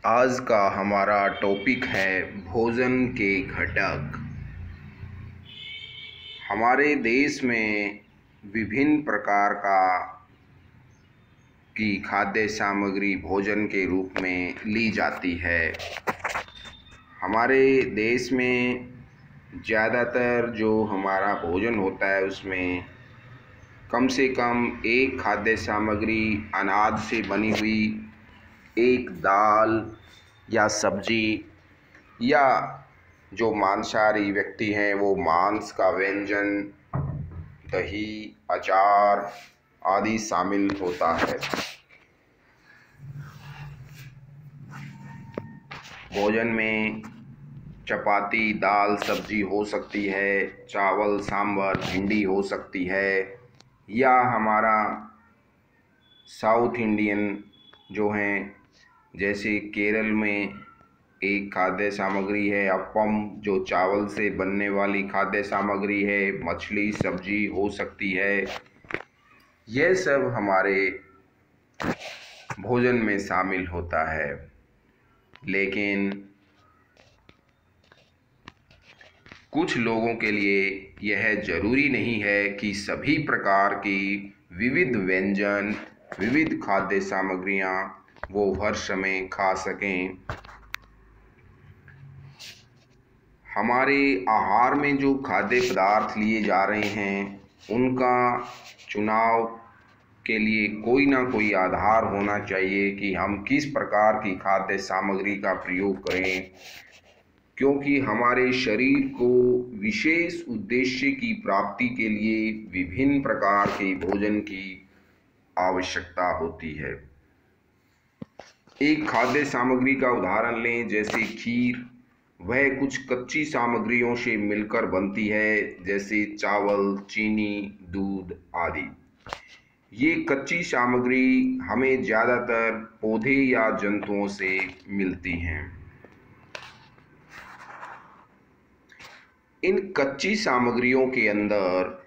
आज का हमारा टॉपिक है भोजन के घटक। हमारे देश में विभिन्न प्रकार की खाद्य सामग्री भोजन के रूप में ली जाती है। हमारे देश में ज़्यादातर जो हमारा भोजन होता है उसमें कम से कम एक खाद्य सामग्री अनाज से बनी हुई, एक दाल या सब्जी, या जो मांसाहारी व्यक्ति हैं वो मांस का व्यंजन, दही, अचार आदि शामिल होता है। भोजन में चपाती, दाल, सब्जी हो सकती है, चावल, सांभर, भिंडी हो सकती है, या हमारा साउथ इंडियन जो हैं, जैसे केरल में एक खाद्य सामग्री है अप्पम, जो चावल से बनने वाली खाद्य सामग्री है। मछली, सब्जी हो सकती है। यह सब हमारे भोजन में शामिल होता है। लेकिन कुछ लोगों के लिए यह जरूरी नहीं है कि सभी प्रकार की विविध व्यंजन, विविध खाद्य सामग्रियां वो हर समय खा सकें। हमारे आहार में जो खाद्य पदार्थ लिए जा रहे हैं उनका चुनाव के लिए कोई ना कोई आधार होना चाहिए कि हम किस प्रकार की खाद्य सामग्री का प्रयोग करें, क्योंकि हमारे शरीर को विशेष उद्देश्य की प्राप्ति के लिए विभिन्न प्रकार के भोजन की आवश्यकता होती है। एक खाद्य सामग्री का उदाहरण लें, जैसे खीर। वह कुछ कच्ची सामग्रियों से मिलकर बनती है, जैसे चावल, चीनी, दूध आदि। ये कच्ची सामग्री हमें ज़्यादातर पौधे या जंतुओं से मिलती हैं। इन कच्ची सामग्रियों के अंदर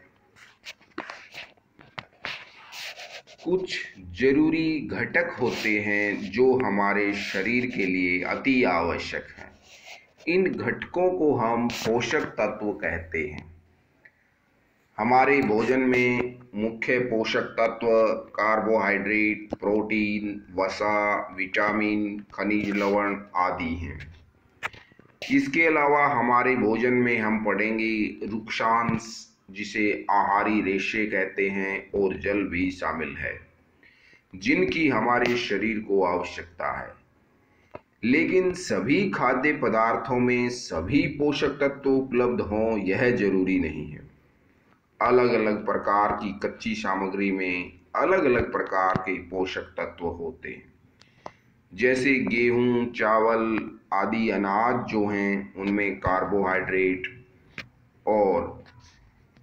कुछ जरूरी घटक होते हैं जो हमारे शरीर के लिए अति आवश्यक हैं। इन घटकों को हम पोषक तत्व कहते हैं। हमारे भोजन में मुख्य पोषक तत्व कार्बोहाइड्रेट, प्रोटीन, वसा, विटामिन, खनिज लवण आदि हैं। इसके अलावा हमारे भोजन में हम पढ़ेंगे रुक्षांश, जिसे आहारी रेशे कहते हैं, और जल भी शामिल है, जिनकी हमारे शरीर को आवश्यकता है। लेकिन सभी खाद्य पदार्थों में सभी पोषक तत्व उपलब्ध हों यह जरूरी नहीं है। अलग अलग प्रकार की कच्ची सामग्री में अलग अलग प्रकार के पोषक तत्व होते हैं। जैसे गेहूं, चावल आदि अनाज जो हैं उनमें कार्बोहाइड्रेट, और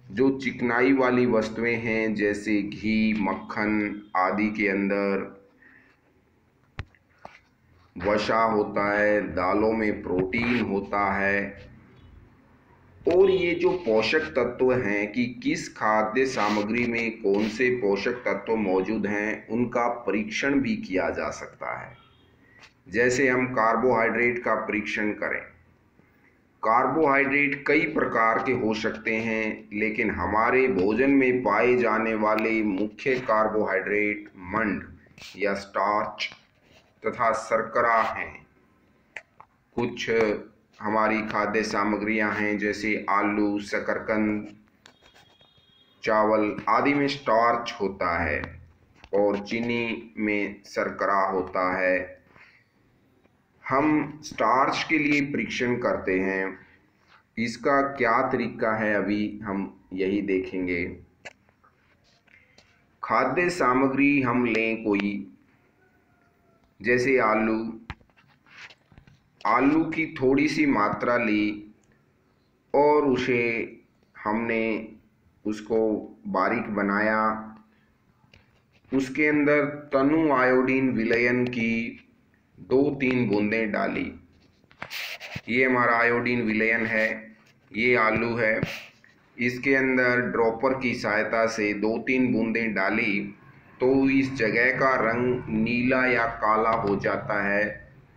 जो चिकनाई वाली वस्तुएं हैं जैसे घी, मक्खन आदि के अंदर वसा होता है, दालों में प्रोटीन होता है। और ये जो पोषक तत्व हैं कि किस खाद्य सामग्री में कौन से पोषक तत्व मौजूद हैं उनका परीक्षण भी किया जा सकता है। जैसे हम कार्बोहाइड्रेट का परीक्षण करें। कार्बोहाइड्रेट कई प्रकार के हो सकते हैं, लेकिन हमारे भोजन में पाए जाने वाले मुख्य कार्बोहाइड्रेट मंड या स्टार्च तथा शर्करा हैं। कुछ हमारी खाद्य सामग्रियां हैं जैसे आलू, शकरकंद, चावल आदि में स्टार्च होता है, और चीनी में शर्करा होता है। हम स्टार्च के लिए परीक्षण करते हैं। इसका क्या तरीका है अभी हम यही देखेंगे। खाद्य सामग्री हम लें कोई, जैसे आलू की थोड़ी सी मात्रा ली और हमने उसको बारीक बनाया। उसके अंदर तनु आयोडीन विलयन की 2-3 बूंदें डाली। ये हमारा आयोडीन विलयन है। ये आलू है। इसके अंदर ड्रॉपर की सहायता से 2-3 बूंदें डाली तो इस जगह का रंग नीला या काला हो जाता है,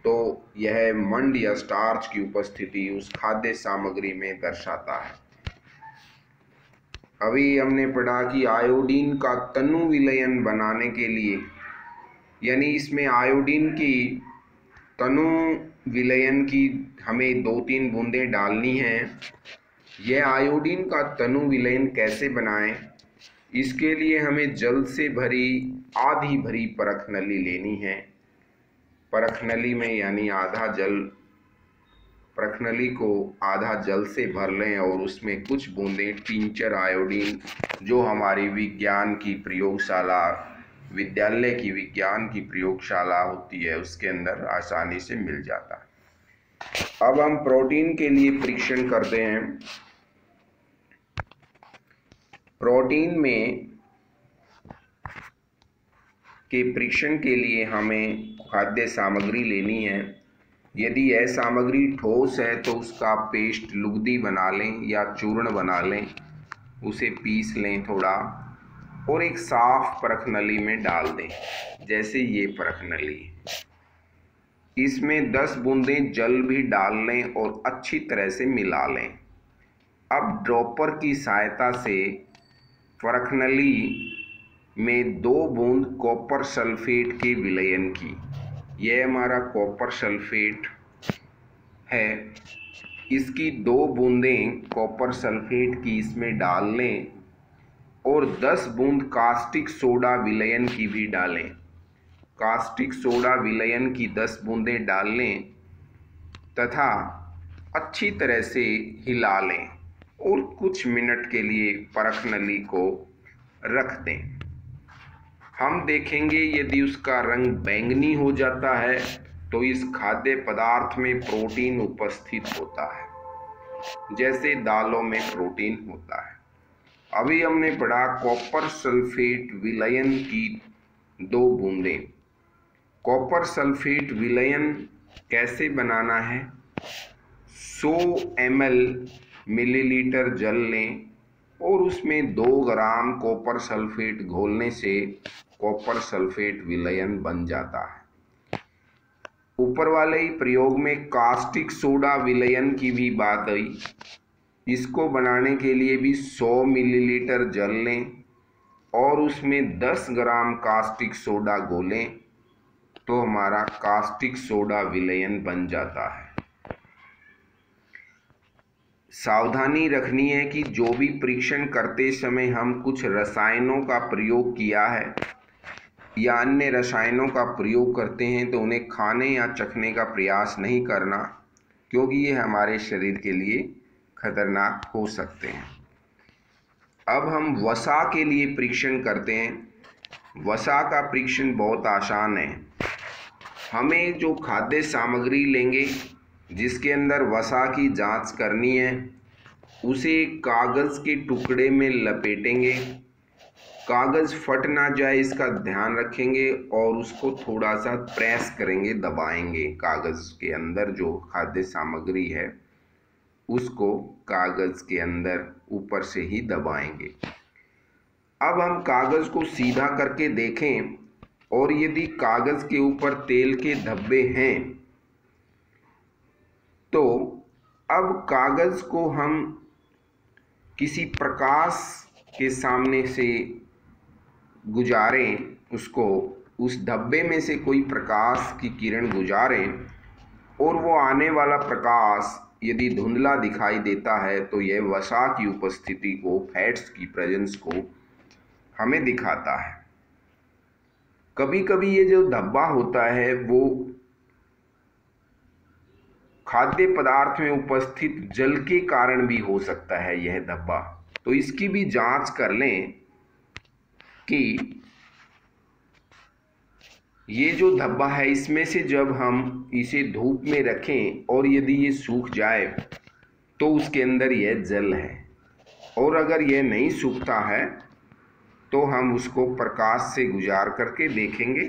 तो यह मंड या स्टार्च की उपस्थिति उस खाद्य सामग्री में दर्शाता है। अभी हमने पढ़ा कि आयोडीन का तनु विलयन बनाने के लिए, यानी इसमें आयोडीन की तनु विलयन की हमें 2-3 बूंदें डालनी हैं। यह आयोडीन का तनु विलयन कैसे बनाएं? इसके लिए हमें जल से भरी आधी भरी परख नली लेनी है। परख नली में यानी आधा जल, परख नली को आधा जल से भर लें और उसमें कुछ बूंदें टिंचर आयोडीन, जो हमारी विज्ञान की प्रयोगशाला, विद्यालय की विज्ञान की प्रयोगशाला होती है, उसके अंदर आसानी से मिल जाता है। अब हम प्रोटीन के लिए परीक्षण करते हैं। प्रोटीन में के परीक्षण के लिए हमें खाद्य सामग्री लेनी है। यदि यह सामग्री ठोस है तो उसका पेस्ट लुगदी बना लें या चूर्ण बना लें, उसे पीस लें थोड़ा और एक साफ परख नली में डाल दें, जैसे ये परख नली। इसमें 10 बूंदें जल भी डाल लें और अच्छी तरह से मिला लें। अब ड्रॉपर की सहायता से परख नली में 2 बूंद कॉपर सल्फेट के विलयन की, यह हमारा कॉपर सल्फेट है, इसकी 2 बूंदें कॉपर सल्फेट की इसमें डाल लें और 10 बूंद कास्टिक सोडा विलयन की भी डालें। कास्टिक सोडा विलयन की 10 बूंदें डाल लें तथा अच्छी तरह से हिला लें और कुछ मिनट के लिए परख नली को रख दें। हम देखेंगे यदि उसका रंग बैंगनी हो जाता है तो इस खाद्य पदार्थ में प्रोटीन उपस्थित होता है, जैसे दालों में प्रोटीन होता है। अभी हमने पढ़ा कॉपर सल्फेट विलयन की 2 बूंदें। कॉपर सल्फेट विलयन कैसे बनाना है? 100 ml मिलीलीटर जल लें और उसमें 2 ग्राम कॉपर सल्फेट घोलने से कॉपर सल्फेट विलयन बन जाता है। ऊपर वाले ही प्रयोग में कास्टिक सोडा विलयन की भी बात आई। इसको बनाने के लिए भी 100 मिलीलीटर जल लें और उसमें 10 ग्राम कास्टिक सोडा घोलें तो हमारा कास्टिक सोडा विलयन बन जाता है। सावधानी रखनी है कि जो भी परीक्षण करते समय हम कुछ रसायनों का प्रयोग किया है या अन्य रसायनों का प्रयोग करते हैं तो उन्हें खाने या चखने का प्रयास नहीं करना, क्योंकि ये हमारे शरीर के लिए खतरनाक हो सकते हैं। अब हम वसा के लिए परीक्षण करते हैं। वसा का परीक्षण बहुत आसान है। हमें जो खाद्य सामग्री लेंगे जिसके अंदर वसा की जांच करनी है, उसे कागज़ के टुकड़े में लपेटेंगे। कागज़ फट ना जाए इसका ध्यान रखेंगे और उसको थोड़ा सा प्रेस करेंगे, दबाएंगे। कागज़ के अंदर जो खाद्य सामग्री है उसको कागज़ के अंदर ऊपर से ही दबाएंगे। अब हम कागज़ को सीधा करके देखें और यदि कागज़ के ऊपर तेल के धब्बे हैं तो अब कागज़ को हम किसी प्रकाश के सामने से गुजारें, उसको उस धब्बे में से कोई प्रकाश की किरण गुजारें और वो आने वाला प्रकाश यदि धुंधला दिखाई देता है तो यह वसा की उपस्थिति को, फैट्स की प्रेजेंस को हमें दिखाता है। कभी कभी ये जो धब्बा होता है वो खाद्य पदार्थ में उपस्थित जल के कारण भी हो सकता है यह धब्बा, तो इसकी भी जांच कर लें कि ये जो धब्बा है इसमें से जब हम इसे धूप में रखें और यदि ये सूख जाए तो उसके अंदर यह जल है, और अगर यह नहीं सूखता है तो हम उसको प्रकाश से गुजार करके देखेंगे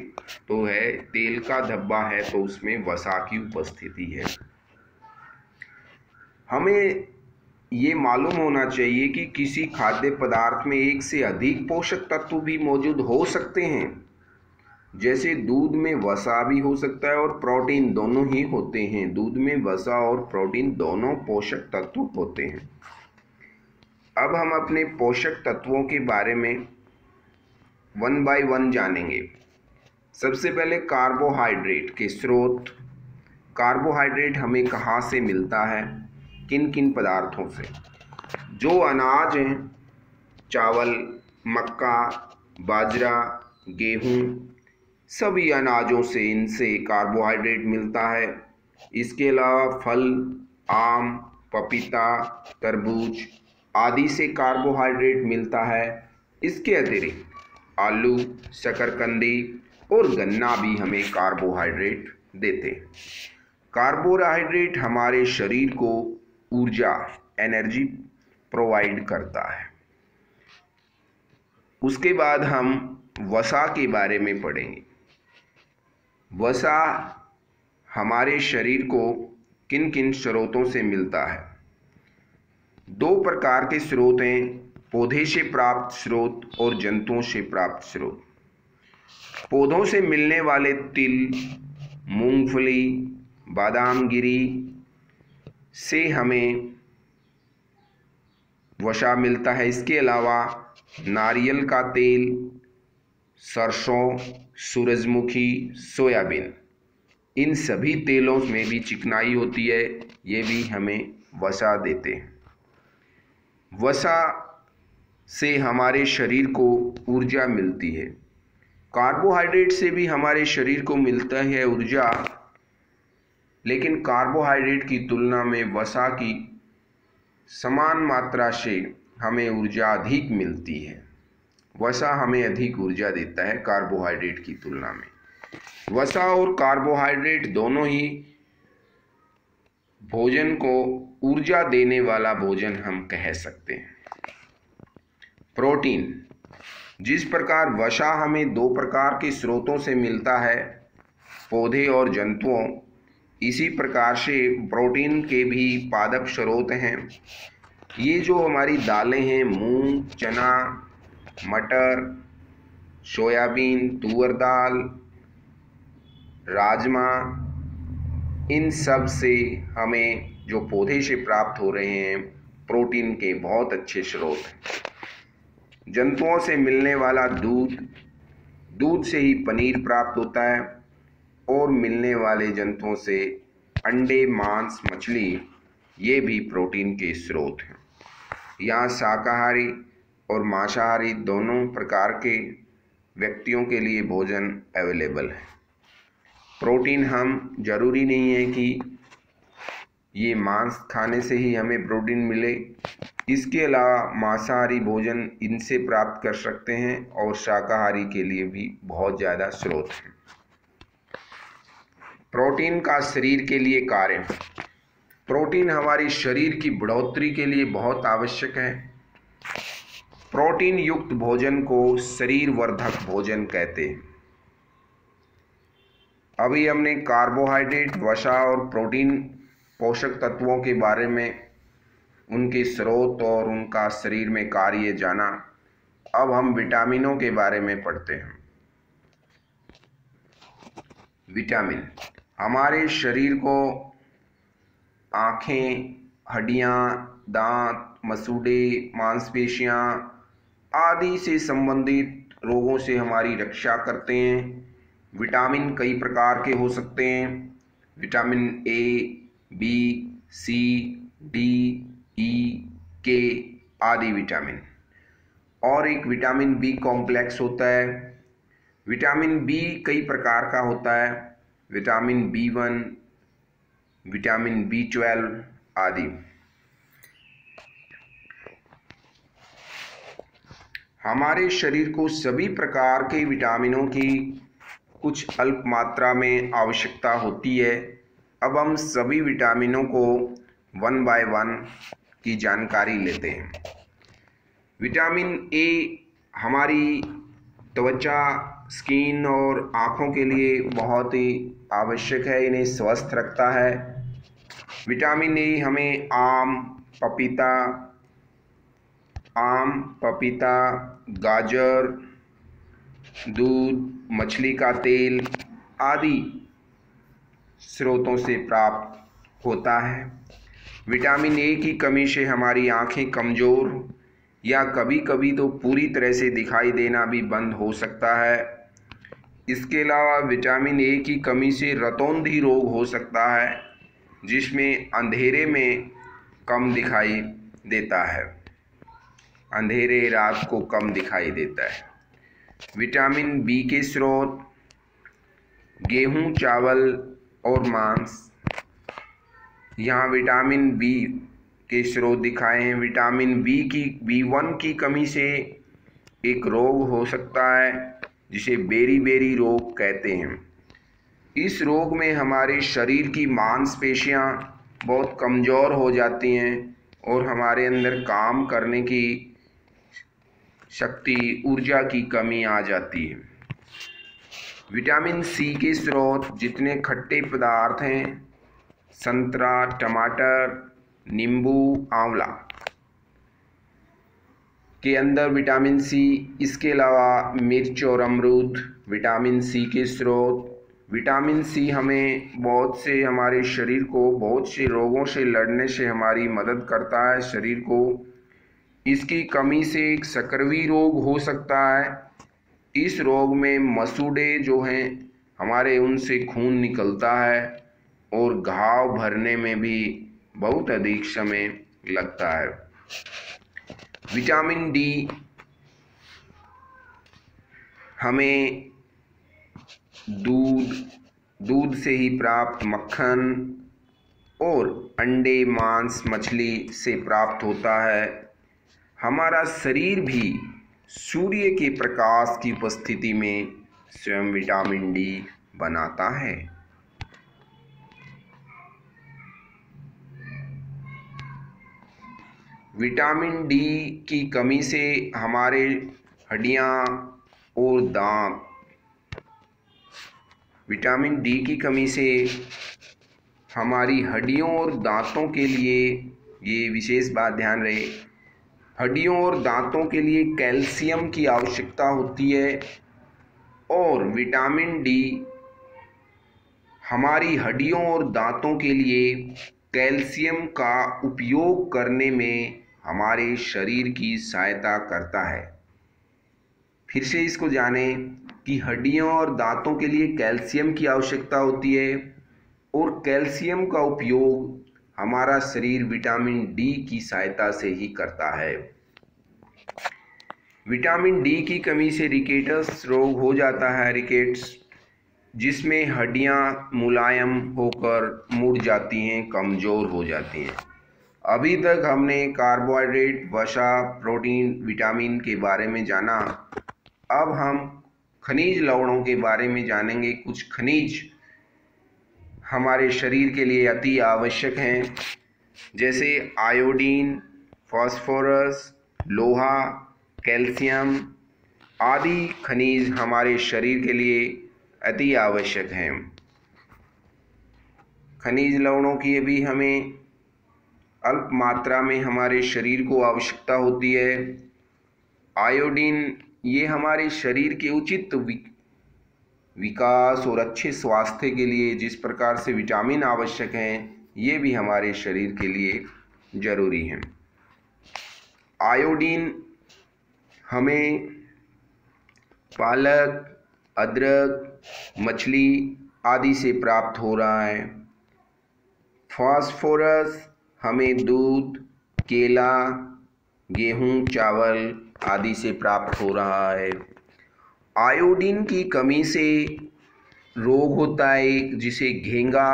तो है तेल का धब्बा है, तो उसमें वसा की उपस्थिति है। हमें ये मालूम होना चाहिए कि किसी खाद्य पदार्थ में एक से अधिक पोषक तत्व भी मौजूद हो सकते हैं। जैसे दूध में वसा भी हो सकता है और प्रोटीन दोनों ही होते हैं। दूध में वसा और प्रोटीन दोनों पोषक तत्व होते हैं। अब हम अपने पोषक तत्वों के बारे में वन बाय वन जानेंगे। सबसे पहले कार्बोहाइड्रेट के स्रोत। कार्बोहाइड्रेट हमें कहाँ से मिलता है, किन किन पदार्थों से? जो अनाज हैं, चावल, मक्का, बाजरा, गेहूँ, सभी अनाजों से इनसे कार्बोहाइड्रेट मिलता है। इसके अलावा फल, आम, पपीता, तरबूज आदि से कार्बोहाइड्रेट मिलता है। इसके अतिरिक्त आलू, शकरकंदी और गन्ना भी हमें कार्बोहाइड्रेट देते हैं। कार्बोहाइड्रेट हमारे शरीर को ऊर्जा, एनर्जी प्रोवाइड करता है। उसके बाद हम वसा के बारे में पढ़ेंगे। वसा हमारे शरीर को किन किन स्रोतों से मिलता है? दो प्रकार के स्रोत हैं, पौधे से प्राप्त स्रोत और जंतुओं से प्राप्त स्रोत। पौधों से मिलने वाले तिल, मूंगफली, बादाम गिरी से हमें वसा मिलता है। इसके अलावा नारियल का तेल, सरसों, सूरजमुखी, सोयाबीन, इन सभी तेलों में भी चिकनाई होती है, ये भी हमें वसा देते हैं। वसा से हमारे शरीर को ऊर्जा मिलती है। कार्बोहाइड्रेट से भी हमारे शरीर को मिलता है ऊर्जा, लेकिन कार्बोहाइड्रेट की तुलना में वसा की समान मात्रा से हमें ऊर्जा अधिक मिलती है। वसा हमें अधिक ऊर्जा देता है कार्बोहाइड्रेट की तुलना में। वसा और कार्बोहाइड्रेट दोनों ही भोजन को ऊर्जा देने वाला भोजन हम कह सकते हैं। प्रोटीन, जिस प्रकार वसा हमें दो प्रकार के स्रोतों से मिलता है, पौधे और जंतुओं, इसी प्रकार से प्रोटीन के भी पादप स्रोत हैं। ये जो हमारी दालें हैं, मूंग, चना, मटर, सोयाबीन, तुअर दाल, राजमा, इन सब से हमें जो पौधे से प्राप्त हो रहे हैं प्रोटीन के बहुत अच्छे स्रोत हैं। जंतुओं से मिलने वाला दूध, दूध से ही पनीर प्राप्त होता है, और मिलने वाले जंतुओं से अंडे, मांस, मछली, ये भी प्रोटीन के स्रोत हैं। यहाँ शाकाहारी और मांसाहारी दोनों प्रकार के व्यक्तियों के लिए भोजन अवेलेबल है। प्रोटीन हम जरूरी नहीं है कि ये मांस खाने से ही हमें प्रोटीन मिले। इसके अलावा मांसाहारी भोजन इनसे प्राप्त कर सकते हैं और शाकाहारी के लिए भी बहुत ज़्यादा स्रोत हैं। प्रोटीन का शरीर के लिए कार्य। प्रोटीन हमारी शरीर की बढ़ोतरी के लिए बहुत आवश्यक है। प्रोटीन युक्त भोजन को शरीर वर्धक भोजन कहते हैं। अभी हमने कार्बोहाइड्रेट, वसा और प्रोटीन पोषक तत्वों के बारे में, उनके स्रोत और उनका शरीर में कार्य जाना। अब हम विटामिनों के बारे में पढ़ते हैं। विटामिन हमारे शरीर को आँखें, हड्डियाँ, दांत, मसूड़े, मांसपेशियाँ आदि से संबंधित रोगों से हमारी रक्षा करते हैं। विटामिन कई प्रकार के हो सकते हैं। Vitamin A, B, C, D, E, K आदि विटामिन। और एक विटामिन बी कॉम्प्लेक्स होता है। विटामिन बी कई प्रकार का होता है, विटामिन बी1, विटामिन बी12 आदि। हमारे शरीर को सभी प्रकार के विटामिनों की कुछ अल्प मात्रा में आवश्यकता होती है। अब हम सभी विटामिनों को वन बाय वन की जानकारी लेते हैं। विटामिन ए हमारी त्वचा, स्किन और आँखों के लिए बहुत ही आवश्यक है, इन्हें स्वस्थ रखता है। विटामिन ए हमें आम, पपीता, गाजर, दूध, मछली का तेल आदि स्रोतों से प्राप्त होता है। विटामिन ए की कमी से हमारी आँखें कमज़ोर या कभी कभी तो पूरी तरह से दिखाई देना भी बंद हो सकता है। इसके अलावा विटामिन ए की कमी से रतौंधी रोग हो सकता है, जिसमें अंधेरे में कम दिखाई देता है, अंधेरे रात को कम दिखाई देता है। विटामिन बी के स्रोत गेहूं, चावल और मांस। यहाँ विटामिन बी के स्रोत दिखाए हैं। विटामिन B1 की कमी से एक रोग हो सकता है जिसे बेरी रोग कहते हैं। इस रोग में हमारे शरीर की मांसपेशियां बहुत कमज़ोर हो जाती हैं और हमारे अंदर काम करने की शक्ति, ऊर्जा की कमी आ जाती है। विटामिन सी के स्रोत जितने खट्टे पदार्थ हैं, संतरा, टमाटर, नींबू, आंवला के अंदर विटामिन सी। इसके अलावा मिर्च और अमरूद विटामिन सी के स्रोत। विटामिन सी हमें बहुत से, हमारे शरीर को बहुत से रोगों से लड़ने से हमारी मदद करता है शरीर को। इसकी कमी से एक संक्रवी रोग हो सकता है। इस रोग में मसूड़े जो हैं हमारे, उनसे खून निकलता है और घाव भरने में भी बहुत अधिक समय लगता है। विटामिन डी हमें दूध से ही प्राप्त मक्खन और अंडे, मांस, मछली से प्राप्त होता है। हमारा शरीर भी सूर्य के प्रकाश की उपस्थिति में स्वयं विटामिन डी बनाता है। विटामिन डी की कमी से हमारे हड्डियां और दांत, विटामिन डी की कमी से हमारी हड्डियों और दांतों के लिए, ये विशेष बात ध्यान रहे, हड्डियों और दांतों के लिए कैल्शियम की आवश्यकता होती है। और विटामिन डी हमारी हड्डियों और दांतों के लिए कैल्शियम का उपयोग करने में हमारे शरीर की सहायता करता है। फिर से इसको जानें कि हड्डियों और दांतों के लिए कैल्शियम की आवश्यकता होती है और कैल्शियम का उपयोग हमारा शरीर विटामिन डी की सहायता से ही करता है। विटामिन डी की कमी से रिकेट्स रोग हो जाता है, रिकेट्स, जिसमें हड्डियां मुलायम होकर मुड़ जाती हैं, कमज़ोर हो जाती हैं। अभी तक हमने कार्बोहाइड्रेट, वसा, प्रोटीन, विटामिन के बारे में जाना। अब हम खनिज लवणों के बारे में जानेंगे। कुछ खनिज हमारे शरीर के लिए अति आवश्यक हैं, जैसे आयोडीन, फास्फोरस, लोहा, कैल्शियम आदि खनिज हमारे शरीर के लिए अति आवश्यक हैं। खनिज लवणों की भी हमें अल्प मात्रा में हमारे शरीर को आवश्यकता होती है। आयोडीन ये हमारे शरीर के उचित विकास और अच्छे स्वास्थ्य के लिए जिस प्रकार से विटामिन आवश्यक हैं, ये भी हमारे शरीर के लिए जरूरी हैं। आयोडीन हमें पालक, अदरक, मछली आदि से प्राप्त हो रहा है। फास्फोरस हमें दूध, केला, गेहूं, चावल आदि से प्राप्त हो रहा है। आयोडीन की कमी से रोग होता है जिसे घेंगा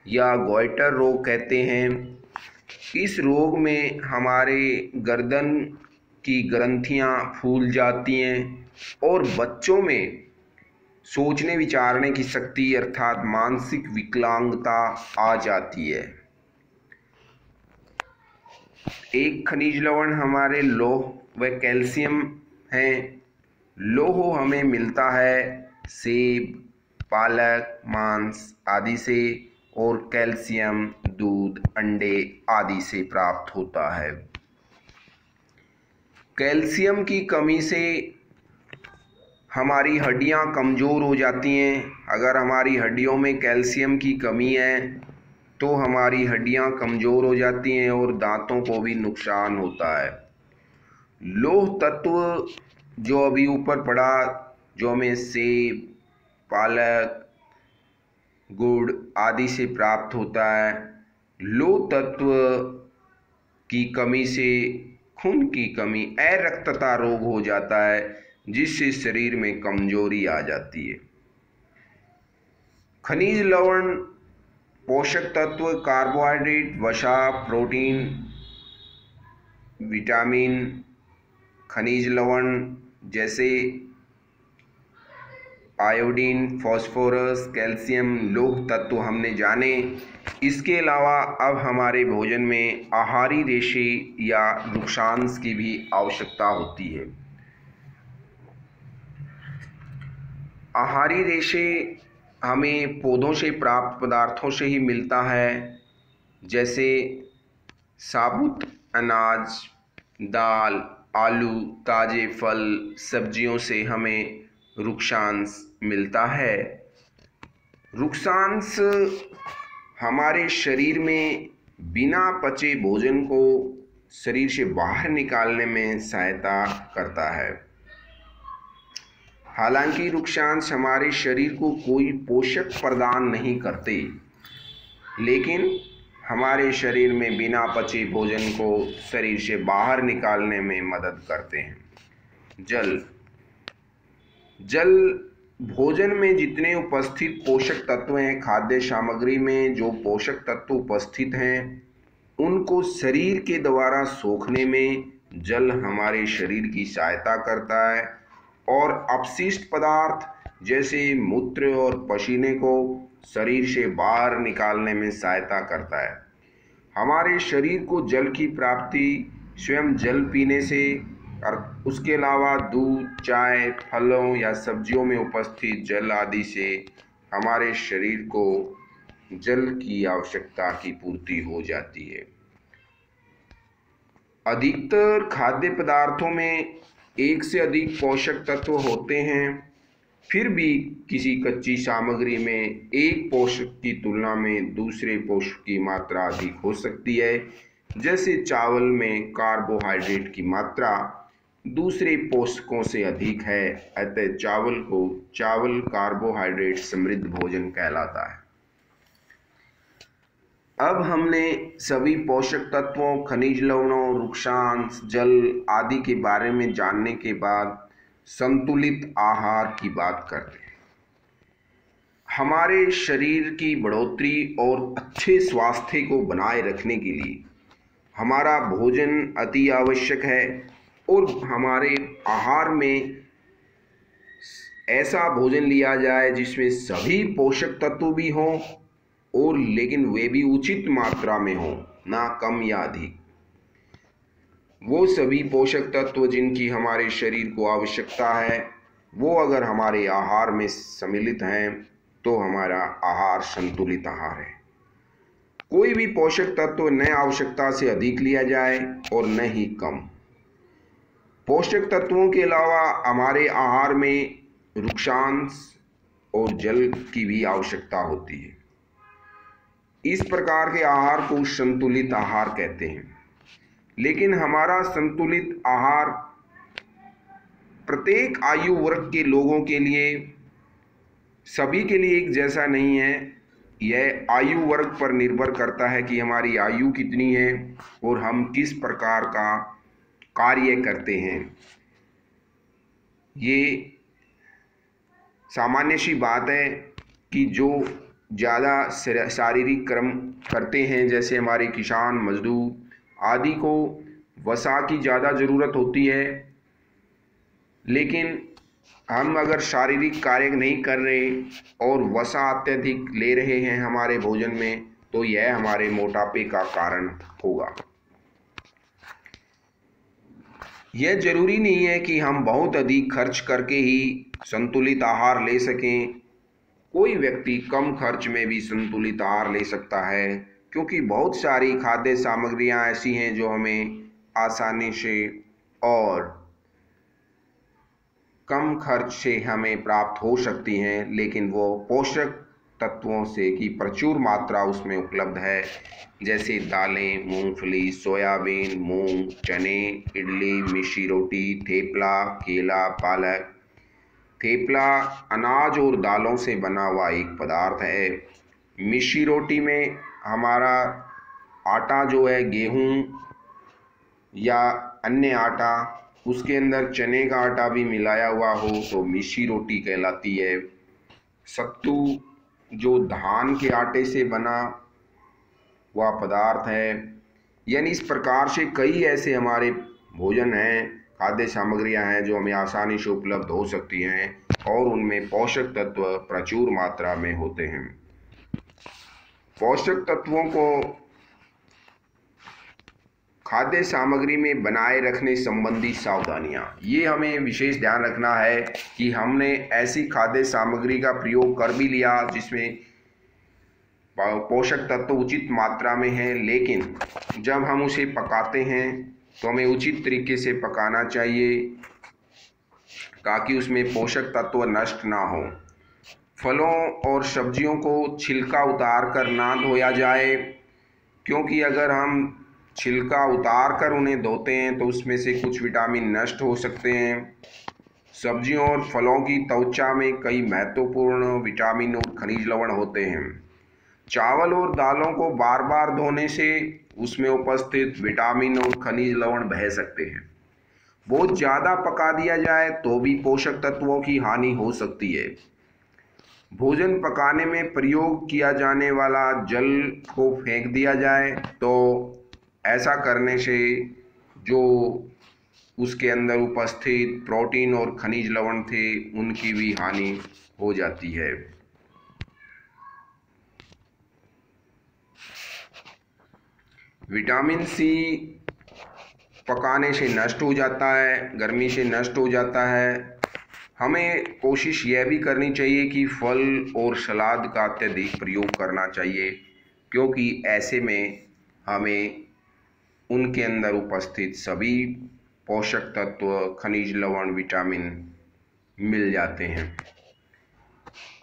या गॉइटर रोग कहते हैं। इस रोग में हमारे गर्दन की ग्रंथियां फूल जाती हैं और बच्चों में सोचने विचारने की शक्ति अर्थात मानसिक विकलांगता आ जाती है। एक खनिज लवण हमारे लौह व कैल्शियम हैं। लौह हमें मिलता है सेब, पालक, मांस आदि से, और कैल्शियम दूध, अंडे आदि से प्राप्त होता है। कैल्शियम की कमी से हमारी हड्डियां कमज़ोर हो जाती हैं। अगर हमारी हड्डियों में कैल्शियम की कमी है तो हमारी हड्डियां कमज़ोर हो जाती हैं और दांतों को भी नुकसान होता है। लौह तत्व जो अभी ऊपर पड़ा, जो हमें सेब, पालक, गुड़ आदि से प्राप्त होता है, लौह तत्व की कमी से खून की कमी, अरक्तता रोग हो जाता है, जिससे शरीर में कमजोरी आ जाती है। खनिज लवण, पोषक तत्व, कार्बोहाइड्रेट, वसा, प्रोटीन, विटामिन, खनिज लवण जैसे आयोडीन, फास्फोरस, कैल्शियम, लौह तत्व हमने जाने। इसके अलावा अब हमारे भोजन में आहारी रेशे या वृक्षांश की भी आवश्यकता होती है। आहारी रेशे हमें पौधों से प्राप्त पदार्थों से ही मिलता है, जैसे साबुत अनाज, दाल, आलू, ताज़े फल, सब्जियों से हमें वृक्षांश मिलता है। वृक्षांश हमारे शरीर में बिना पचे भोजन को शरीर से बाहर निकालने में सहायता करता है। हालांकि वृक्षांश हमारे शरीर को कोई पोषक प्रदान नहीं करते, लेकिन हमारे शरीर में बिना पचे भोजन को शरीर से बाहर निकालने में मदद करते हैं। जल भोजन में जितने उपस्थित पोषक तत्व हैं, खाद्य सामग्री में जो पोषक तत्व उपस्थित हैं, उनको शरीर के द्वारा सोखने में जल हमारे शरीर की सहायता करता है और अपशिष्ट पदार्थ जैसे मूत्र और पसीने को शरीर से बाहर निकालने में सहायता करता है। हमारे शरीर को जल की प्राप्ति स्वयं जल पीने से और उसके अलावा दूध, चाय, फलों या सब्जियों में उपस्थित जल आदि से हमारे शरीर को जल की आवश्यकता की पूर्ति हो जाती है। अधिकतर खाद्य पदार्थों में एक से अधिक पोषक तत्व होते हैं, फिर भी किसी कच्ची सामग्री में एक पोषक की तुलना में दूसरे पोषक की मात्रा अधिक हो सकती है। जैसे चावल में कार्बोहाइड्रेट की मात्रा दूसरे पोषकों से अधिक है, अतः चावल कार्बोहाइड्रेट समृद्ध भोजन कहलाता है। अब हमने सभी पोषक तत्वों, खनिज लवणों, वृक्षांश, जल आदि के बारे में जानने के बाद संतुलित आहार की बात करते हैं। हमारे शरीर की बढ़ोतरी और अच्छे स्वास्थ्य को बनाए रखने के लिए हमारा भोजन अति आवश्यक है और हमारे आहार में ऐसा भोजन लिया जाए जिसमें सभी पोषक तत्व भी हों और लेकिन वे भी उचित मात्रा में हों, ना कम या अधिक। वो सभी पोषक तत्व जिनकी हमारे शरीर को आवश्यकता है, वो अगर हमारे आहार में सम्मिलित हैं तो हमारा आहार संतुलित आहार है। कोई भी पोषक तत्व न आवश्यकता से अधिक लिया जाए और न ही कम। पोषक तत्वों के अलावा हमारे आहार में वृक्षांश और जल की भी आवश्यकता होती है। इस प्रकार के आहार को संतुलित आहार कहते हैं। लेकिन हमारा संतुलित आहार प्रत्येक आयु वर्ग के लोगों के लिए, सभी के लिए एक जैसा नहीं है। यह आयु वर्ग पर निर्भर करता है कि हमारी आयु कितनी है और हम किस प्रकार का कार्य करते हैं। ये सामान्य सी बात है कि जो ज़्यादा शारीरिक कर्म करते हैं, जैसे हमारे किसान, मजदूर आदि को वसा की ज़्यादा ज़रूरत होती है, लेकिन हम अगर शारीरिक कार्य नहीं कर रहे और वसा अत्यधिक ले रहे हैं हमारे भोजन में, तो यह हमारे मोटापे का कारण होगा। यह जरूरी नहीं है कि हम बहुत अधिक खर्च करके ही संतुलित आहार ले सकें। कोई व्यक्ति कम खर्च में भी संतुलित आहार ले सकता है, क्योंकि बहुत सारी खाद्य सामग्रियां ऐसी हैं जो हमें आसानी से और कम खर्च से हमें प्राप्त हो सकती हैं, लेकिन वो पोषक तत्वों से की प्रचुर मात्रा उसमें उपलब्ध है, जैसे दालें, मूंगफली, सोयाबीन, मूंग, चने, इडली, मिस्सी रोटी, थेपला, केला, पालक। थेपला अनाज और दालों से बना हुआ एक पदार्थ है। मिस्सी रोटी में हमारा आटा जो है गेहूं या अन्य आटा, उसके अंदर चने का आटा भी मिलाया हुआ हो तो मिस्सी रोटी कहलाती है। सत्तू जो धान के आटे से बना हुआ पदार्थ है। यानी इस प्रकार से कई ऐसे हमारे भोजन हैं, खाद्य सामग्रियां हैं जो हमें आसानी से उपलब्ध हो सकती हैं और उनमें पोषक तत्व प्रचुर मात्रा में होते हैं। पोषक तत्वों को खाद्य सामग्री में बनाए रखने संबंधी सावधानियां, ये हमें विशेष ध्यान रखना है कि हमने ऐसी खाद्य सामग्री का प्रयोग कर भी लिया जिसमें पोषक तत्व उचित मात्रा में है, लेकिन जब हम उसे पकाते हैं तो हमें उचित तरीके से पकाना चाहिए ताकि उसमें पोषक तत्व नष्ट ना हो। फलों और सब्जियों को छिलका उतार कर ना धोया जाए, क्योंकि अगर हम छिलका उतार कर उन्हें धोते हैं तो उसमें से कुछ विटामिन नष्ट हो सकते हैं। सब्जियों और फलों की त्वचा में कई महत्वपूर्ण विटामिन और खनिज लवण होते हैं। चावल और दालों को बार बार धोने से उसमें उपस्थित विटामिन और खनिज लवण बह सकते हैं। बहुत ज़्यादा पका दिया जाए तो भी पोषक तत्वों की हानि हो सकती है। भोजन पकाने में प्रयोग किया जाने वाला जल को फेंक दिया जाए तो ऐसा करने से जो उसके अंदर उपस्थित प्रोटीन और खनिज लवण थे उनकी भी हानि हो जाती है। विटामिन सी पकाने से नष्ट हो जाता है, गर्मी से नष्ट हो जाता है। हमें कोशिश यह भी करनी चाहिए कि फल और सलाद का अत्यधिक प्रयोग करना चाहिए, क्योंकि ऐसे में हमें उनके अंदर उपस्थित सभी पोषक तत्व, खनिज लवण, विटामिन मिल जाते हैं।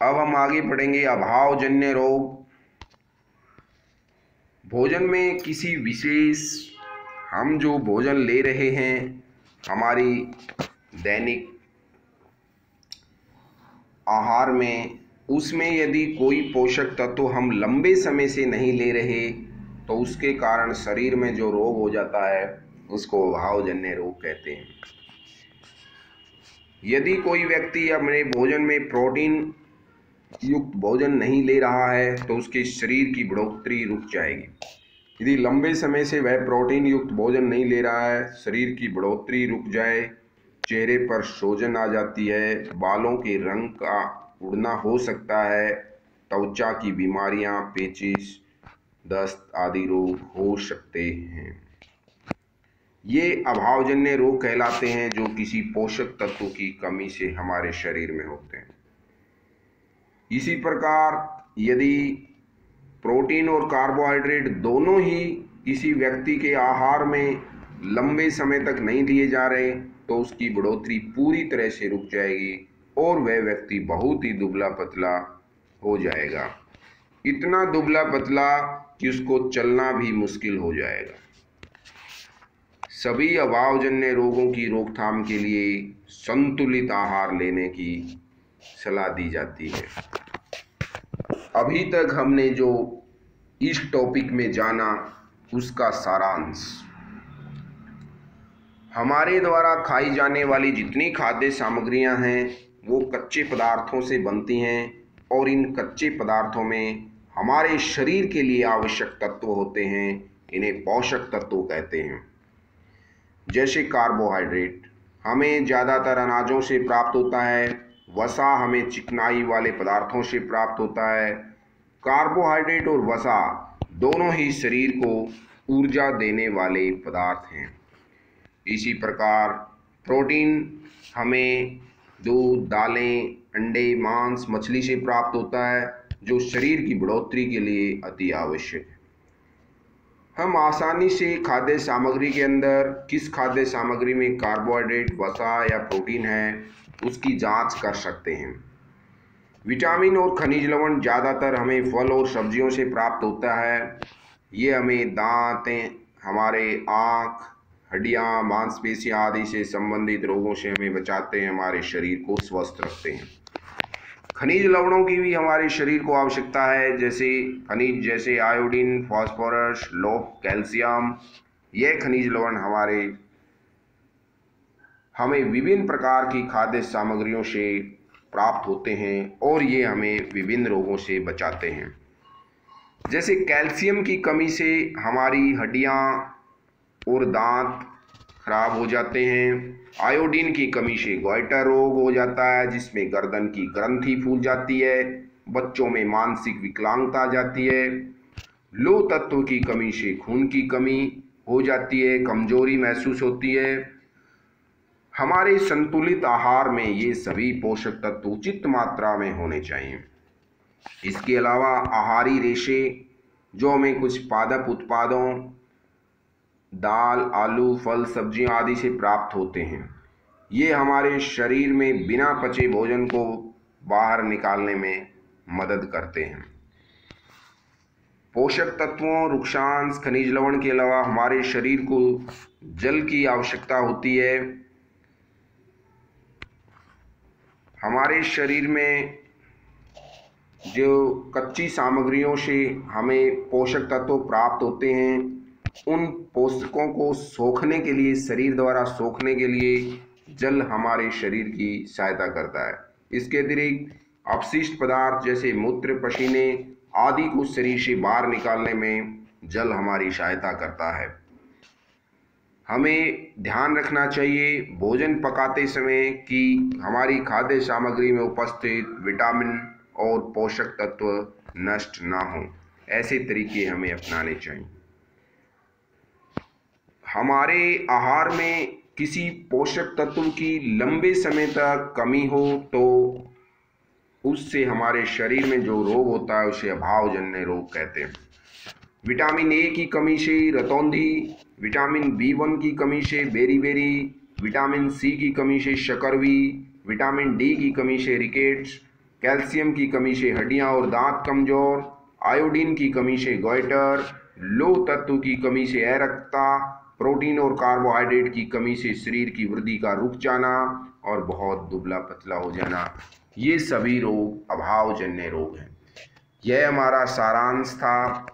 अब हम आगे बढ़ेंगे। अभावजन्य रोग। भोजन में किसी विशेष हम जो भोजन ले रहे हैं, हमारी दैनिक आहार में, उसमें यदि कोई पोषक तत्व हम लंबे समय से नहीं ले रहे तो उसके कारण शरीर में जो रोग हो जाता है उसको अभावजन्य रोग कहते हैं। यदि कोई व्यक्ति अपने भोजन में प्रोटीन युक्त भोजन नहीं ले रहा है तो उसके शरीर की बढ़ोतरी रुक जाएगी। यदि लंबे समय से वह प्रोटीन युक्त भोजन नहीं ले रहा है, शरीर की बढ़ोतरी रुक जाए, चेहरे पर सूजन आ जाती है, बालों के रंग का उड़ना हो सकता है, त्वचा की बीमारियां, पेचिश, दस्त आदि रोग हो सकते हैं। ये अभावजन्य रोग कहलाते हैं जो किसी पोषक तत्व की कमी से हमारे शरीर में होते हैं। इसी प्रकार यदि प्रोटीन और कार्बोहाइड्रेट दोनों ही किसी व्यक्ति के आहार में लंबे समय तक नहीं लिए जा रहे तो उसकी बढ़ोतरी पूरी तरह से रुक जाएगी और वह व्यक्ति बहुत ही दुबला पतला हो जाएगा। इतना दुबला पतला कि उसको चलना भी मुश्किल हो जाएगा। सभी अभावजन्य रोगों की रोकथाम के लिए संतुलित आहार लेने की सलाह दी जाती है। अभी तक हमने जो इस टॉपिक में जाना उसका सारांश, हमारे द्वारा खाई जाने वाली जितनी खाद्य सामग्रियां हैं वो कच्चे पदार्थों से बनती हैं और इन कच्चे पदार्थों में हमारे शरीर के लिए आवश्यक तत्व होते हैं, इन्हें पोषक तत्व कहते हैं। जैसे कार्बोहाइड्रेट हमें ज़्यादातर अनाजों से प्राप्त होता है, वसा हमें चिकनाई वाले पदार्थों से प्राप्त होता है। कार्बोहाइड्रेट और वसा दोनों ही शरीर को ऊर्जा देने वाले पदार्थ हैं। इसी प्रकार प्रोटीन हमें दूध, दालें, अंडे, मांस, मछली से प्राप्त होता है जो शरीर की बढ़ोतरी के लिए अति आवश्यक है। हम आसानी से खाद्य सामग्री के अंदर किस खाद्य सामग्री में कार्बोहाइड्रेट, वसा या प्रोटीन है उसकी जांच कर सकते हैं। विटामिन और खनिज लवण ज़्यादातर हमें फल और सब्जियों से प्राप्त होता है। ये हमें दांत, हमारे आँख, हड्डियाँ, मांसपेशियाँ आदि से संबंधित रोगों से हमें बचाते हैं, हमारे शरीर को स्वस्थ रखते हैं। खनिज लवणों की भी हमारे शरीर को आवश्यकता है, जैसे खनिज जैसे आयोडीन, फास्फोरस, लौह, कैल्शियम। यह खनिज लवण हमें विभिन्न प्रकार की खाद्य सामग्रियों से प्राप्त होते हैं और ये हमें विभिन्न रोगों से बचाते हैं। जैसे कैल्शियम की कमी से हमारी हड्डियाँ और दांत खराब हो जाते हैं। आयोडीन की कमी से गॉइटर रोग हो जाता है, जिसमें गर्दन की ग्रंथि फूल जाती है, बच्चों में मानसिक विकलांगता आ जाती है। लौह तत्व की कमी से खून की कमी हो जाती है, कमजोरी महसूस होती है। हमारे संतुलित आहार में ये सभी पोषक तत्व उचित मात्रा में होने चाहिए। इसके अलावा आहारी रेशे जो हमें कुछ पादप उत्पादों, दाल, आलू, फल, सब्जियां आदि से प्राप्त होते हैं, ये हमारे शरीर में बिना पचे भोजन को बाहर निकालने में मदद करते हैं। पोषक तत्वों, रुक्षांश, खनिज लवण के अलावा हमारे शरीर को जल की आवश्यकता होती है। हमारे शरीर में जो कच्ची सामग्रियों से हमें पोषक तत्व प्राप्त होते हैं, उन पोषकों को सोखने के लिए, शरीर द्वारा सोखने के लिए जल हमारे शरीर की सहायता करता है। इसके अतिरिक्त अपशिष्ट पदार्थ जैसे मूत्र, पसीने आदि को शरीर से बाहर निकालने में जल हमारी सहायता करता है। हमें ध्यान रखना चाहिए भोजन पकाते समय कि हमारी खाद्य सामग्री में उपस्थित विटामिन और पोषक तत्व नष्ट ना हो। ऐसे तरीके हमें अपनाने चाहिए। हमारे आहार में किसी पोषक तत्व की लंबे समय तक कमी हो तो उससे हमारे शरीर में जो रोग होता है उसे अभावजन्य रोग कहते हैं। विटामिन ए की कमी से रतौंधी, विटामिन B1 की कमी से बेरी, विटामिन सी की कमी से शकरवी, विटामिन डी की कमी से रिकेट्स, कैल्शियम की कमी से हड्डियां और दांत कमजोर, आयोडीन की कमी से गॉइटर, लौह तत्व की कमी से अरक्तता, प्रोटीन और कार्बोहाइड्रेट की कमी से शरीर की वृद्धि का रुक जाना और बहुत दुबला पतला हो जाना, ये सभी रोग अभावजन्य रोग हैं। यह हमारा सारांश था।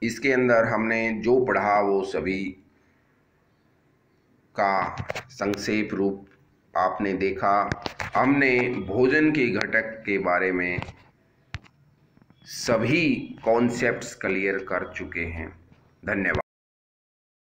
इसके अंदर हमने जो पढ़ा वो सभी का संक्षेप रूप आपने देखा। हमने भोजन के घटक के बारे में सभी कॉन्सेप्ट्स क्लियर कर चुके हैं। धन्यवाद।